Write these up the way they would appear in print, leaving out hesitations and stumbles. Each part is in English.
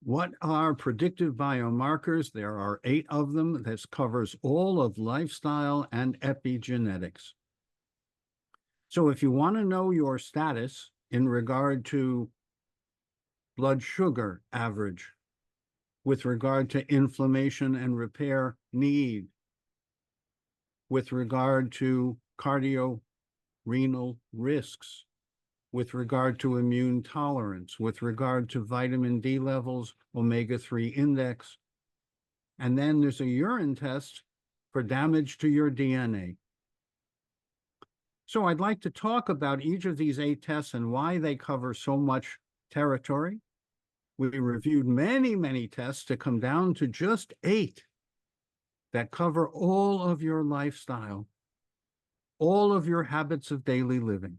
What are predictive biomarkers? There are 8 of them. This covers all of lifestyle and epigenetics. So if you want to know your status in regard to blood sugar average, with regard to inflammation and repair need, with regard to cardiorenal risks, with regard to immune tolerance, with regard to vitamin D levels, omega-3 index, and then there's a urine test for damage to your DNA. So I'd like to talk about each of these 8 tests and why they cover so much territory. We reviewed many, many tests to come down to just 8 that cover all of your lifestyle, all of your habits of daily living.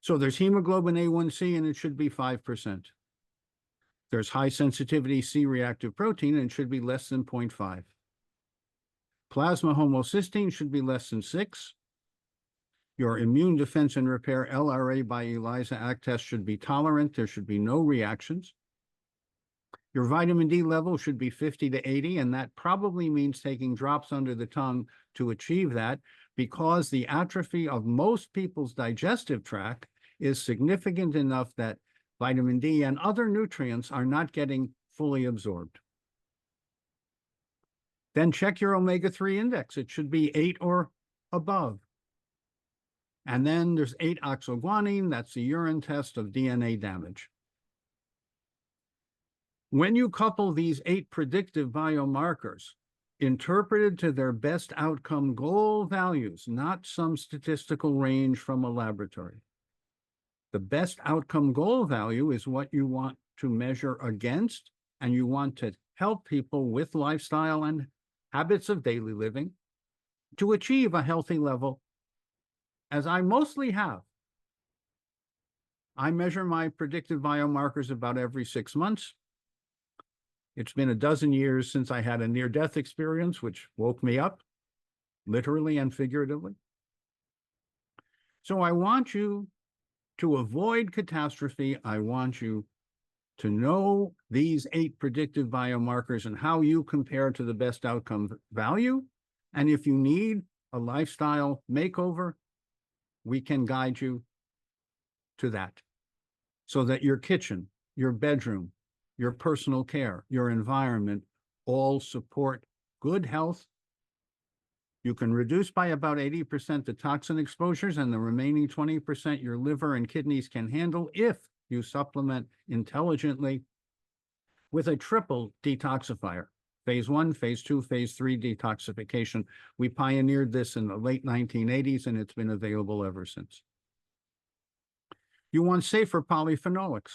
So there's hemoglobin A1C, and it should be 5%. There's high sensitivity C-reactive protein, and it should be less than 0.5. Plasma homocysteine should be less than 6. Your immune defense and repair LRA by ELISA ACT test should be tolerant. There should be no reactions. Your vitamin D level should be 50 to 80, and that probably means taking drops under the tongue to achieve that, because the atrophy of most people's digestive tract is significant enough that vitamin D and other nutrients are not getting fully absorbed. Then check your omega-3 index. It should be 8 or above. And then there's 8-oxoguanine. That's the urine test of DNA damage. When you couple these 8 predictive biomarkers, interpreted to their best outcome goal values, not some statistical range from a laboratory. The best outcome goal value is what you want to measure against, and you want to help people with lifestyle and habits of daily living to achieve a healthy level, as I mostly have. I measure my predictive biomarkers about every 6 months. It's been a dozen years since I had a near-death experience, which woke me up, literally and figuratively. So I want you to avoid catastrophe. I want you to know these 8 predictive biomarkers and how you compare to the best outcome value. And if you need a lifestyle makeover, we can guide you to that, so that your kitchen, your bedroom, your personal care, your environment all support good health. You can reduce by about 80% the toxin exposures, and the remaining 20% your liver and kidneys can handle if you supplement intelligently with a triple detoxifier. Phase 1, phase 2, phase 3 detoxification. We pioneered this in the late 1980s, and it's been available ever since. You want safer polyphenolics,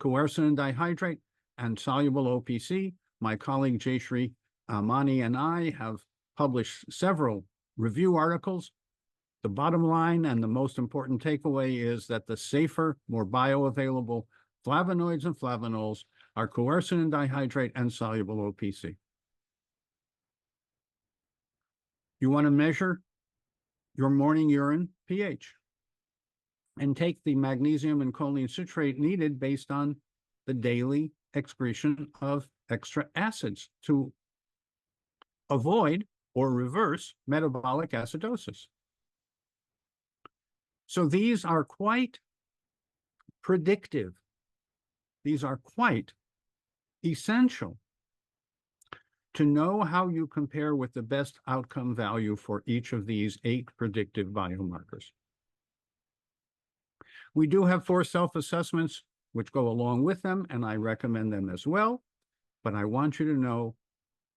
quercetin dihydrate, and soluble OPC. My colleague Jayshree Amani and I have published several review articles. The bottom line and the most important takeaway is that the safer, more bioavailable flavonoids and flavanols are quercetin dihydrate and soluble OPC. You want to measure your morning urine pH and take the magnesium and choline citrate needed based on the daily excretion of extra acids to avoid or reverse metabolic acidosis. So these are quite predictive. These are quite essential to know how you compare with the best outcome value for each of these 8 predictive biomarkers. We do have 4 self-assessments which go along with them, and I recommend them as well. But I want you to know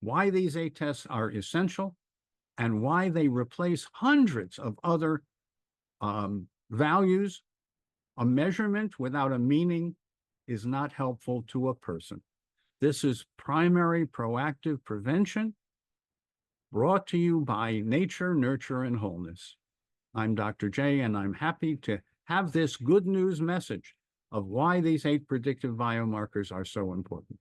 why these 8 tests are essential and why they replace hundreds of other values. A measurement without a meaning is not helpful to a person. This is primary proactive prevention brought to you by Nature, Nurture, and Wholeness. I'm Dr. J, and I'm happy to have this good news message of why these 8 predictive biomarkers are so important.